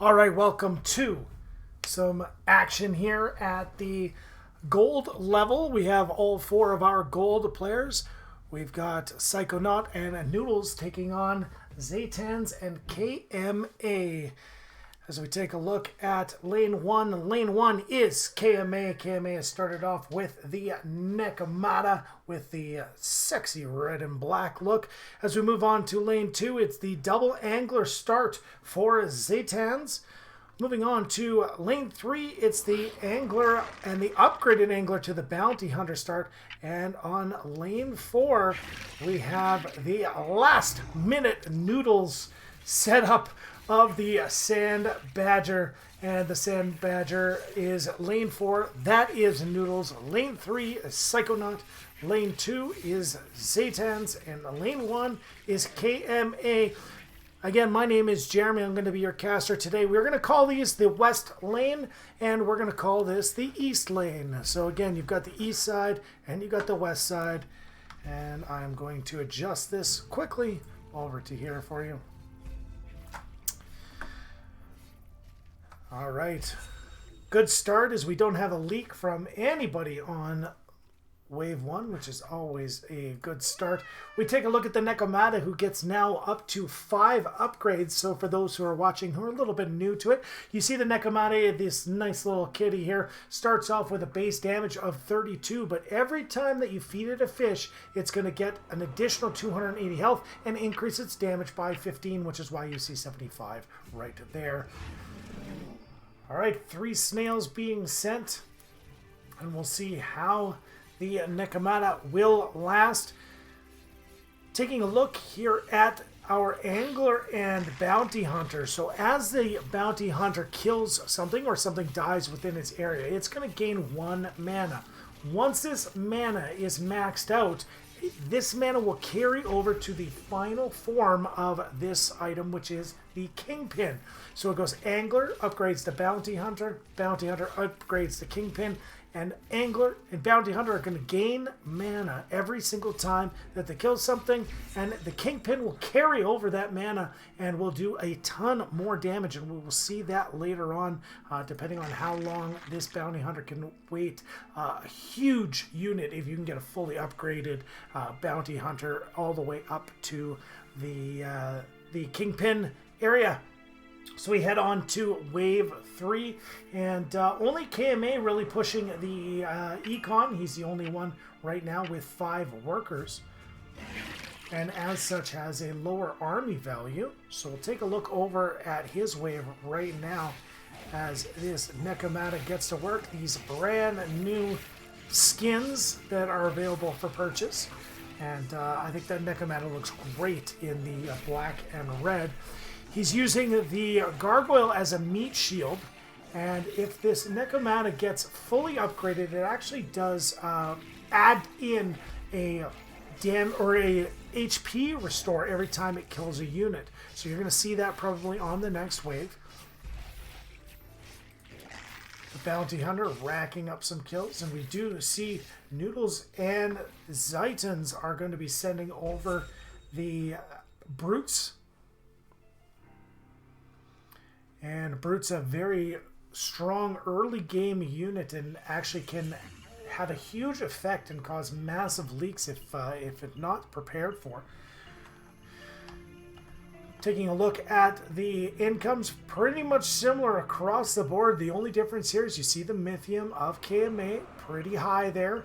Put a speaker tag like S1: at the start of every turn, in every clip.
S1: All right, welcome to some action here at the gold level. We have all four of our gold players. We've got Psychonaut and Noodles taking on ZhaitanZ and KMA. As we take a look at lane one is KMA. KMA has started off with the Nekomata with the sexy red and black look. As we move on to lane 2, it's the double angler start for ZhaitanZ. Moving on to lane 3, it's the angler and the upgraded angler to the bounty hunter start. And on lane 4, we have the last minute Noodles setup of the Sand Badger, and the Sand Badger is lane 4. That is Noodles. Lane 3 is Psychonaut. Lane 2 is ZhaitanZ, and lane 1 is KMA. Again, my name is Jeremy. I'm going to be your caster today. We're going to call these the West Lane, and we're going to call this the East Lane. So again, you've got the East side, and you've got the West side, and I'm going to adjust this quickly over to here for you. All right, good start as we don't have a leak from anybody on wave 1, which is always a good start. We take a look at the Nekomata, who gets now up to 5 upgrades. So for those who are watching who are a little bit new to it, you see the Nekomata, this nice little kitty here, starts off with a base damage of 32, but every time that you feed it a fish, it's going to get an additional 280 health and increase its damage by 15, which is why you see 75 right there. All right, 3 snails being sent, and we'll see how the Nekomata will last. Taking a look here at our angler and bounty hunter. So as the bounty hunter kills something or something dies within its area, it's going to gain 1 mana. Once this mana is maxed out, this mana will carry over to the final form of this item, which is the Kingpin. So it goes Angler, upgrades the Bounty Hunter upgrades the Kingpin, and Angler and Bounty Hunter are going to gain mana every single time that they kill something, and the Kingpin will carry over that mana and will do a ton more damage, and we will see that later on, depending on how long this Bounty Hunter can wait. A huge unit if you can get a fully upgraded Bounty Hunter all the way up to the Kingpin area. So we head on to wave 3, and only KMA really pushing the econ. He's the only one right now with 5 workers, and as such has a lower army value. So we'll take a look over at his wave right now as this Nekomata gets to work. These brand new skins that are available for purchase, and I think that Nekomata looks great in the black and red. He's using the gargoyle as a meat shield, and if this Nekomata gets fully upgraded, it actually does add in a HP restore every time it kills a unit. So you're going to see that probably on the next wave. The Bounty Hunter racking up some kills, and we do see Noodles and ZhaitanZ are going to be sending over the Brutes. And Brute's a very strong early game unit and actually can have a huge effect and cause massive leaks if it's not prepared for. Taking a look at the incomes, pretty much similar across the board. The only difference here is you see the Mythium of KMA pretty high there,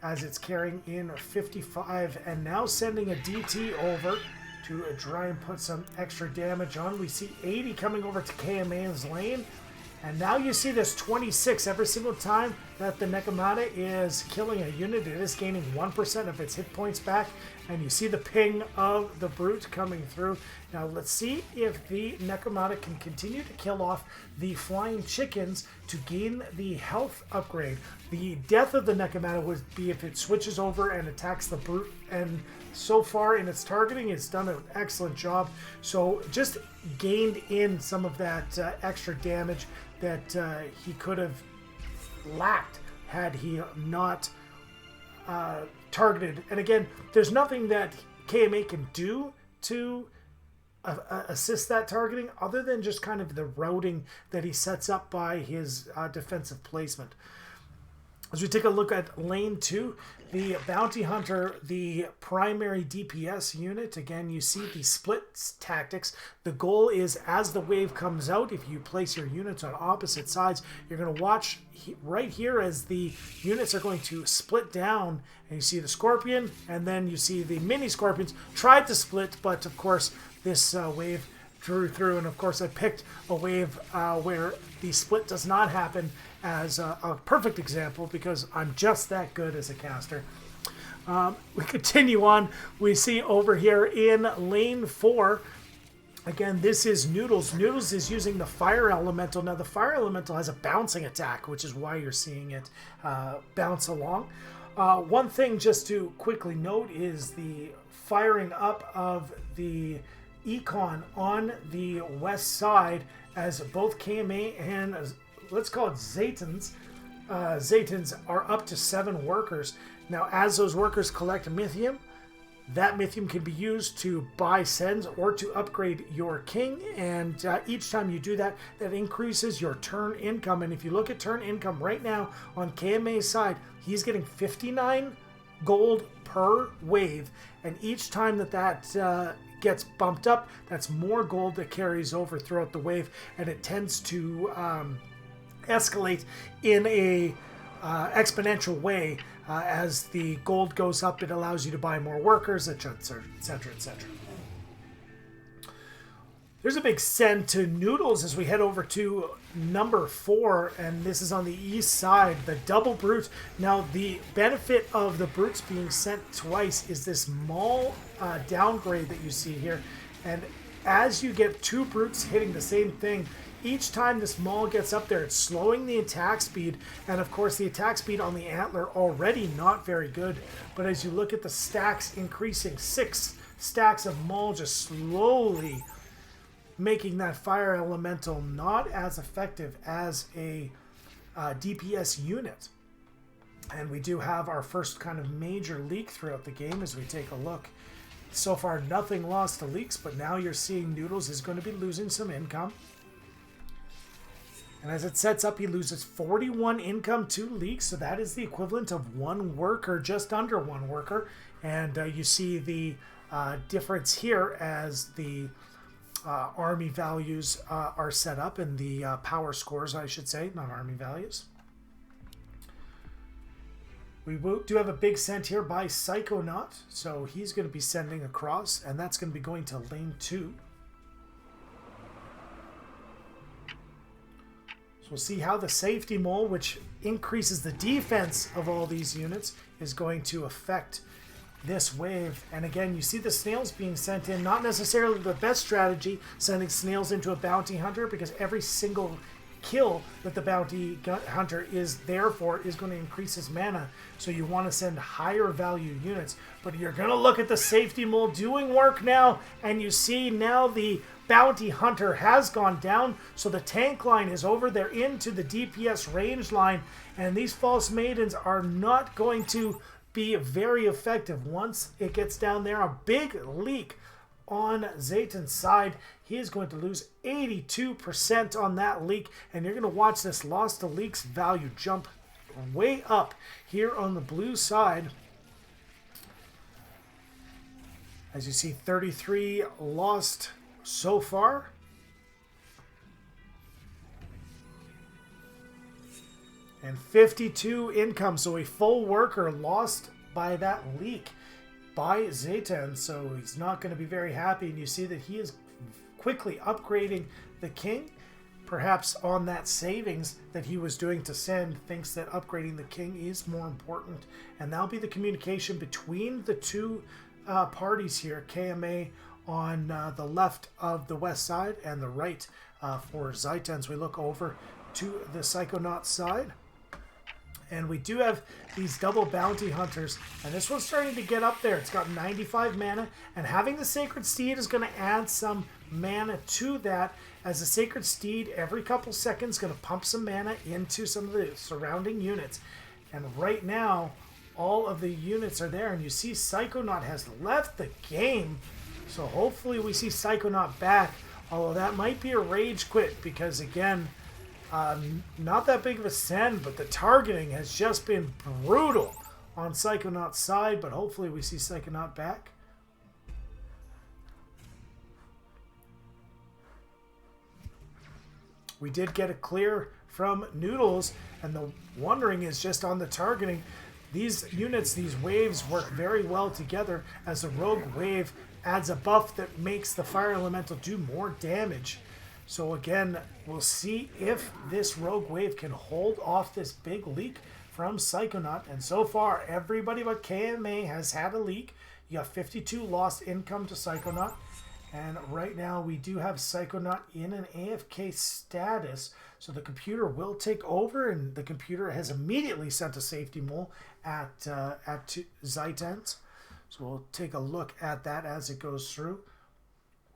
S1: as it's carrying in 55 and now sending a DT over to try and put some extra damage on. We see 80 coming over to KMA's lane, and now you see this 26 every single time that the Nekomata is killing a unit. It is gaining 1% of its hit points back, and you see the ping of the Brute coming through. Now let's see if the Nekomata can continue to kill off the flying chickens to gain the health upgrade. The death of the Nekomata would be if it switches over and attacks the brute, and so far in its targeting, it's done an excellent job. So just gained in some of that extra damage that he could have lacked had he not targeted. And again, there's nothing that KMA can do to assist that targeting other than just kind of the routing that he sets up by his defensive placement. As we take a look at lane 2, the Bounty Hunter, the primary DPS unit, again, you see the split tactics. The goal is as the wave comes out, if you place your units on opposite sides, you're going to watch right here as the units are going to split down, and you see the Scorpion, and then you see the mini Scorpions tried to split, but of course this wave drew through, and of course I picked a wave where the split does not happen as a perfect example because I'm just that good as a caster. We continue on. We see over here in lane 4, again, this is Noodles. Noodles is using the Fire Elemental. Now the Fire Elemental has a bouncing attack, which is why you're seeing it bounce along. One thing just to quickly note is the firing up of the Econ on the west side as both KMA and let's call it ZhaitanZ. ZhaitanZ are up to 7 workers. Now, as those workers collect Mythium, that Mythium can be used to buy sends or to upgrade your king. And each time you do that, that increases your turn income. And if you look at turn income right now on KMA's side, he's getting 59 gold per wave. And each time that gets bumped up, that's more gold that carries over throughout the wave, and it tends to escalate in a exponential way. As the gold goes up, it allows you to buy more workers, etc., etc., etc. There's a big send to Noodles as we head over to number 4, and this is on the east side, the double brute. Now, the benefit of the brutes being sent twice is this maul downgrade that you see here. And as you get 2 brutes hitting the same thing, each time this maul gets up there, it's slowing the attack speed. And of course, the attack speed on the antler already not very good. But as you look at the stacks increasing, 6 stacks of maul just slowly making that Fire Elemental not as effective as a DPS unit. And we do have our first kind of major leak throughout the game as we take a look. So far, nothing lost to leaks, but now you're seeing Noodles is going to be losing some income. And as it sets up, he loses 41 income to leaks, so that is the equivalent of 1 worker, just under 1 worker. And you see the difference here as the army values are set up, and the power scores, I should say, not army values. We do have a big send here by Psychonaut, so he's going to be sending across, and that's going to be going to lane 2. So we'll see how the safety mole, which increases the defense of all these units, is going to affect this wave. And again, you see the snails being sent in, not necessarily the best strategy, sending snails into a bounty hunter, because every single kill that the bounty hunter is there for is going to increase his mana, so you want to send higher value units. But you're going to look at the safety mole doing work now, and you see now the bounty hunter has gone down, so the tank line is over there into the DPS range line, and these false maidens are not going to be very effective once it gets down there. A big leak on ZhaitanZ's side. He is going to lose 82% on that leak, and you're going to watch this loss to leaks value jump way up here on the blue side. As you see, 33 lost so far. And 52 income, so a full worker lost by that leak by ZhaitanZ, so he's not going to be very happy. And you see that he is quickly upgrading the king, perhaps on that savings that he was doing to send, thinks that upgrading the king is more important. And that'll be the communication between the two parties here, KMA on the left of the west side and the right for ZhaitanZ. We look over to the psychonaut side. And we do have these double bounty hunters. And this one's starting to get up there. It's got 95 mana. And having the Sacred Steed is going to add some mana to that. As the Sacred Steed, every couple seconds, going to pump some mana into some of the surrounding units. And right now, all of the units are there. And you see Psychonaut has left the game. So hopefully we see Psychonaut back. Although that might be a rage quit. Because again, not that big of a send, but the targeting has just been brutal on Psychonaut's side, but hopefully we see Psychonaut back. We did get a clear from Noodles, and the wondering is just on the targeting. These units, these waves work very well together, as the rogue wave adds a buff that makes the fire elemental do more damage. So again, we'll see if this rogue wave can hold off this big leak from Psychonaut. And so far, everybody but KMA has had a leak. You got 52 lost income to Psychonaut. And right now, we do have Psychonaut in an AFK status. So the computer will take over, and the computer has immediately sent a safety mole at ZhaitanZ. So we'll take a look at that as it goes through.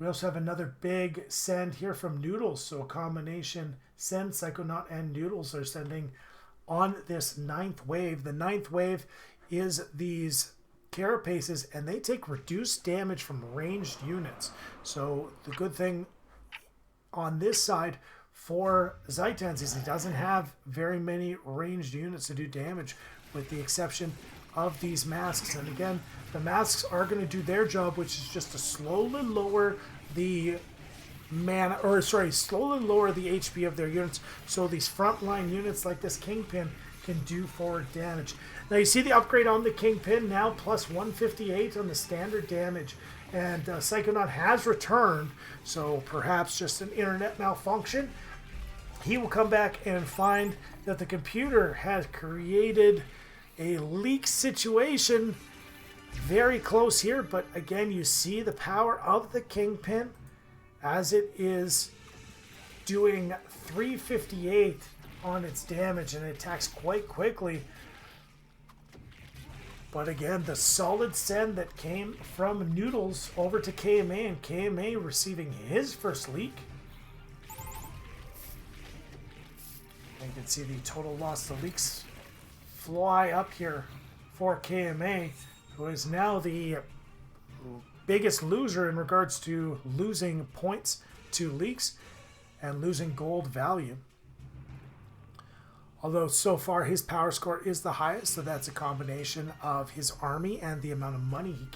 S1: We also have another big send here from Noodles. So a combination send, Psychonaut and Noodles are sending on this 9th wave. The 9th wave is these carapaces, and they take reduced damage from ranged units. So the good thing on this side for ZhaitanZ is he doesn't have very many ranged units to do damage, with the exception of these masks. And again, the masks are going to do their job, which is just to slowly lower the mana, or sorry, slowly lower the HP of their units, so these frontline units like this Kingpin can do forward damage. Now you see the upgrade on the Kingpin, now plus 158 on the standard damage, and Psychonaut has returned, so perhaps just an internet malfunction. He will come back and find that the computer has created a leak situation very close here, but again, you see the power of the Kingpin as it is doing 358 on its damage, and it attacks quite quickly. But again, the solid send that came from Noodles over to KMA, and KMA receiving his first leak. You can see the total loss. The leaks fly up here for KMA, who is now the biggest loser in regards to losing points to leaks and losing gold value. Although so far his power score is the highest, so that's a combination of his army and the amount of money he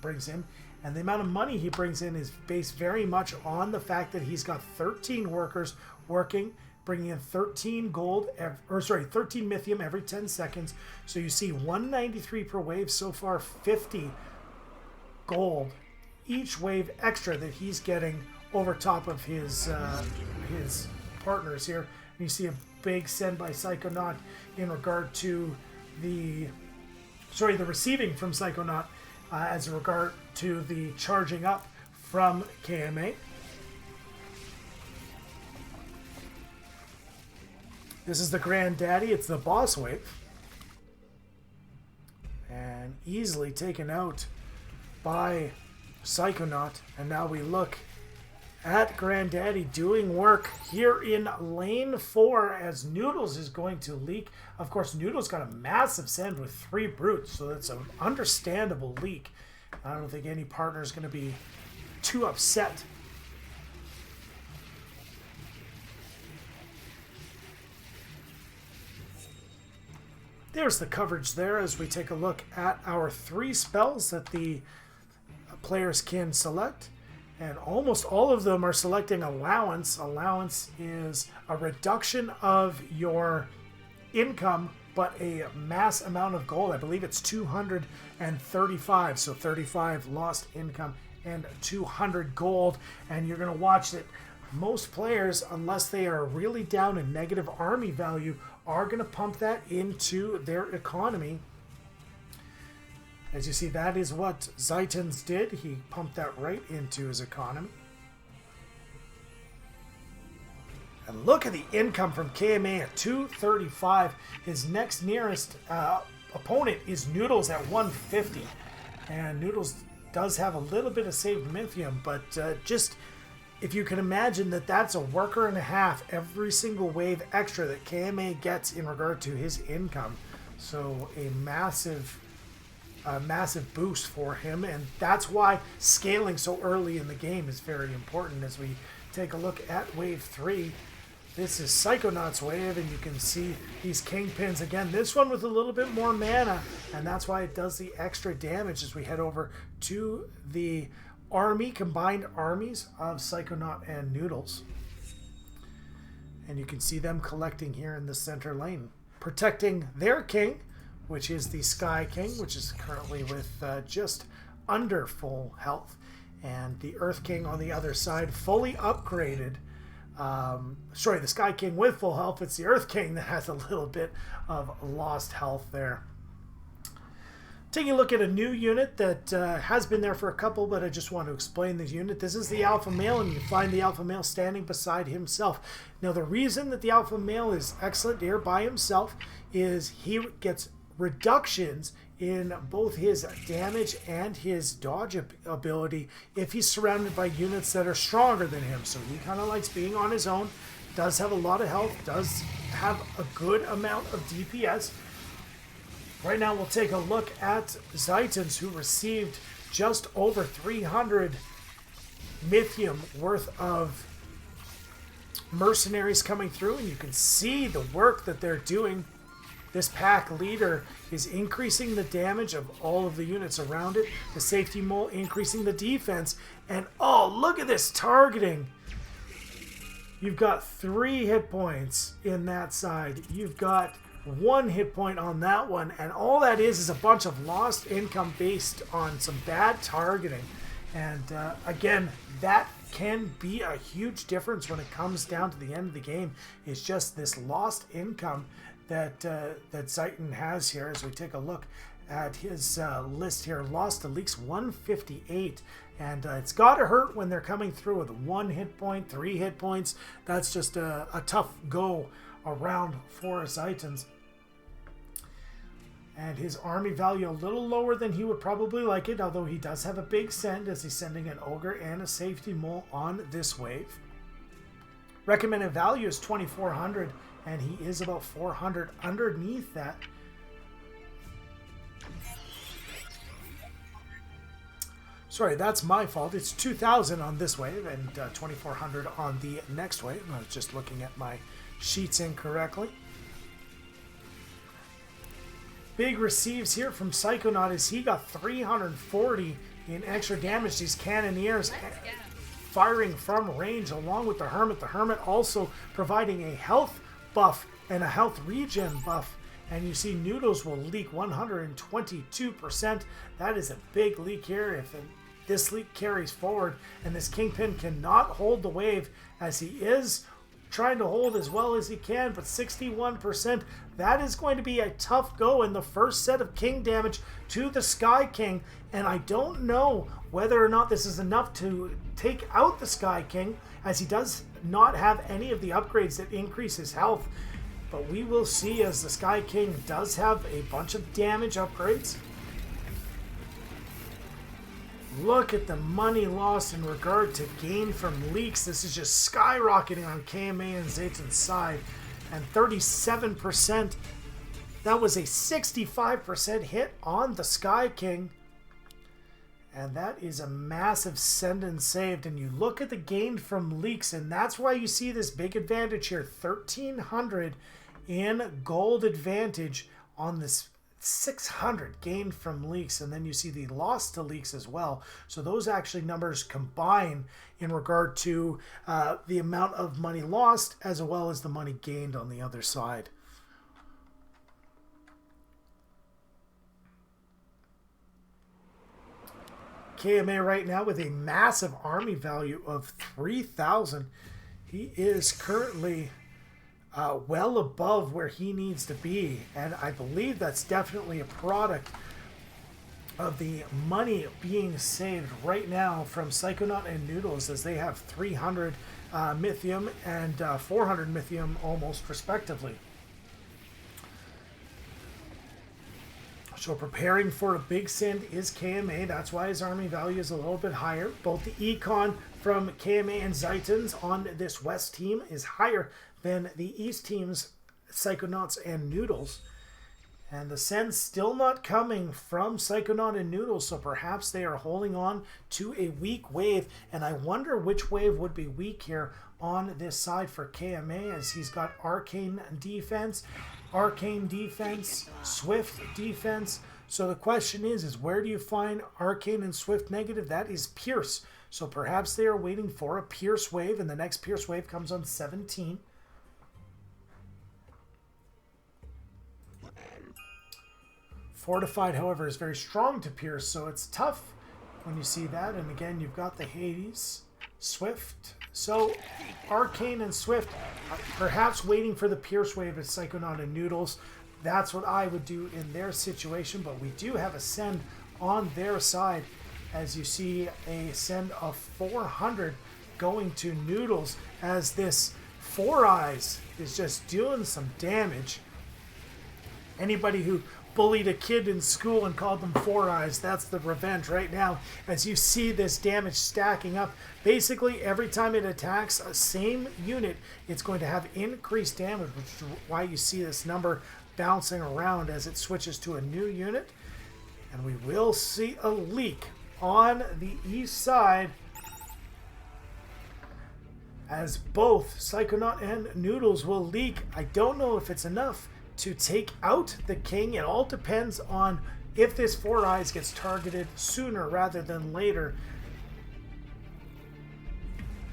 S1: brings in. And the amount of money he brings in is based very much on the fact that he's got 13 workers working, bringing in 13 gold, 13 mythium every 10 seconds. So you see 193 per wave, so far 50 gold each wave extra that he's getting over top of his partners here. And you see a big send by Psychonaut in regard to the receiving from Psychonaut as a regard to the charging up from KMA. This is the Granddaddy. It's the boss wave. And easily taken out by Psychonaut. And now we look at Granddaddy doing work here in lane 4 as Noodles is going to leak. Of course, Noodles got a massive send with 3 brutes, so that's an understandable leak. I don't think any partner is going to be too upset. There's the coverage there as we take a look at our 3 spells that the players can select. And almost all of them are selecting allowance. Allowance is a reduction of your income, but a mass amount of gold. I believe it's 235. So 35 lost income and 200 gold. And you're going to watch that most players, unless they are really down in negative army value, are going to pump that into their economy. As you see, that is what ZhaitanZ did. He pumped that right into his economy. And look at the income from KMA at 235. His next nearest opponent is Noodles at 150. And Noodles does have a little bit of saved Mythium, but just if you can imagine that that's a worker and a half every single wave extra that KMA gets in regard to his income. So a massive boost for him, and that's why scaling so early in the game is very important. As we take a look at wave 3, this is Psychonaut's wave, and you can see these kingpins again, this one with a little bit more mana, and that's why it does the extra damage as we head over to the combined armies of Psychonaut and Noodles. And you can see them collecting here in the center lane, protecting their king, which is the Sky King, which is currently with just under full health. And the Earth King on the other side, fully upgraded. Sorry, the Sky King with full health. It's the Earth King that has a little bit of lost health there. Taking a look at a new unit that has been there for a couple, but I just want to explain this unit. This is the Alpha Male, and you find the Alpha Male standing beside himself. Now, the reason that the Alpha Male is excellent here by himself is he gets reductions in both his damage and his dodge ability if he's surrounded by units that are stronger than him. So he kind of likes being on his own, does have a lot of health, does have a good amount of DPS. Right now we'll take a look at ZhaitanZ, who received just over 300 Mythium worth of mercenaries coming through, and you can see the work that they're doing. This pack leader is increasing the damage of all of the units around it. The safety mole increasing the defense. And oh, look at this targeting. You've got 3 hit points in that side. You've got 1 hit point on that one. And all that is a bunch of lost income based on some bad targeting. And again, that can be a huge difference when it comes down to the end of the game. It's just this lost income that Zhaitan has here. As we take a look at his list here, lost to leaks 158, and it's got to hurt when they're coming through with 1 hit point, 3 hit points. That's just a tough go around for ZhaitanZ. And his army value a little lower than he would probably like it, although he does have a big send as he's sending an ogre and a safety mole on this wave. Recommended value is 2,400, and he is about 400 underneath that. Sorry, that's my fault. It's 2,000 on this wave and 2,400 on the next wave. I was just looking at my sheets incorrectly. Big receives here from Psychonaut as he got 340 in extra damage. These cannoneers firing from range along with the Hermit. The Hermit also providing a health buff and a health regen buff. And you see Noodles will leak 122%. That is a big leak here. If this leak carries forward, and this Kingpin cannot hold the wave as he is trying to hold as well as he can, but 61%, that is going to be a tough go in the first set of king damage to the Sky King. And I don't know whether or not this is enough to take out the Sky King, as he does not have any of the upgrades that increase his health. But we will see, as the Sky King does have a bunch of damage upgrades. Look at the money lost in regard to gain from leaks. This is just skyrocketing on KMA and ZhaitanZ's side. And 37%. That was a 65% hit on the Sky King. And that is a massive send and saved. And you look at the gain from leaks, and that's why you see this big advantage here. 1,300 in gold advantage on this 600 gained from leaks, and then you see the loss to leaks as well. So those actually numbers combine in regard to the amount of money lost as well as the money gained on the other side. KMA right now with a massive army value of 3,000. He is currently well above where he needs to be, and I believe that's definitely a product of the money being saved right now from Psychonaut and Noodles, as they have 300 Mythium and 400 Mythium almost, respectively. So preparing for a big send is KMA. That's why his army value is a little bit higher. Both the econ from KMA and ZhaitanZ on this West team is higher than the East team's Psychonauts and Noodles. And the send's still not coming from Psychonaut and Noodles, so perhaps they are holding on to a weak wave. And I wonder which wave would be weak here on this side for KMA, as he's got Arcane Defense, Swift Defense. So the question is where do you find Arcane and Swift negative? That is Pierce. So perhaps they are waiting for a Pierce wave, and the next Pierce wave comes on 17. Fortified, however, is very strong to Pierce, so it's tough when you see that. And again, you've got the Hades, Swift. So Arcane and Swift, perhaps waiting for the Pierce wave as Psychonaut and Noodles. That's what I would do in their situation, but we do have a send on their side, as you see a send of 400 going to Noodles, as this Four Eyes is just doing some damage. Anybody who bullied a kid in school and called them Four Eyes, that's the revenge right now, as you see this damage stacking up. Basically, every time it attacks a same unit, it's going to have increased damage, which is why you see this number bouncing around as it switches to a new unit. And we will see a leak on the east side, as both Psychonaut and Noodles will leak. I don't know if it's enough to take out the king. It all depends on if this Four Eyes gets targeted sooner rather than later.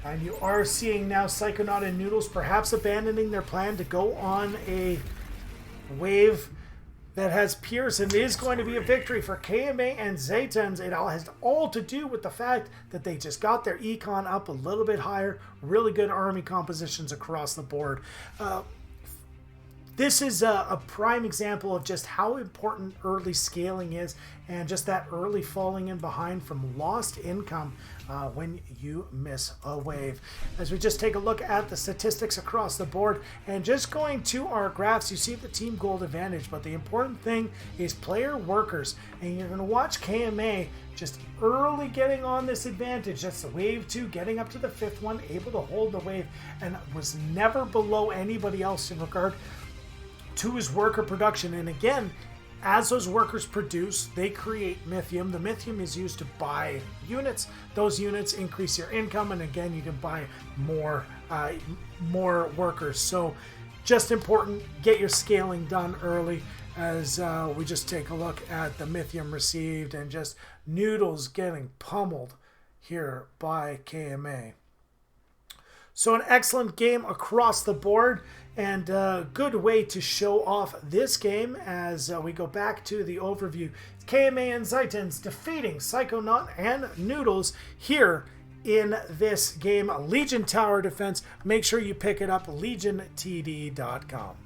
S1: And you are seeing now Psychonaut and Noodles perhaps abandoning their plan to go on a wave that has Pierce, and it is going to be a victory for KMA and ZhaitanZ. It all has all to do with the fact that they just got their econ up a little bit higher. Really good army compositions across the board. This is a prime example of just how important early scaling is, and just that early falling in behind from lost income when you miss a wave. As we just take a look at the statistics across the board, and just going to our graphs, you see the team gold advantage, but the important thing is player workers, and you're going to watch KMA just early getting on this advantage. That's the wave 2, getting up to the 5th one, able to hold the wave, and was never below anybody else in regard to his worker production. And again, as those workers produce, they create Mythium. The Mythium is used to buy units. Those units increase your income, and again, you can buy more workers. So just important, get your scaling done early, as we just take a look at the Mythium received, and just Noodles getting pummeled here by KMA. So an excellent game across the board, and a good way to show off this game as we go back to the overview. KMA and ZhaitanZ defeating Psychonaut and Noodles here in this game. Legion Tower Defense. Make sure you pick it up, legiontd.com.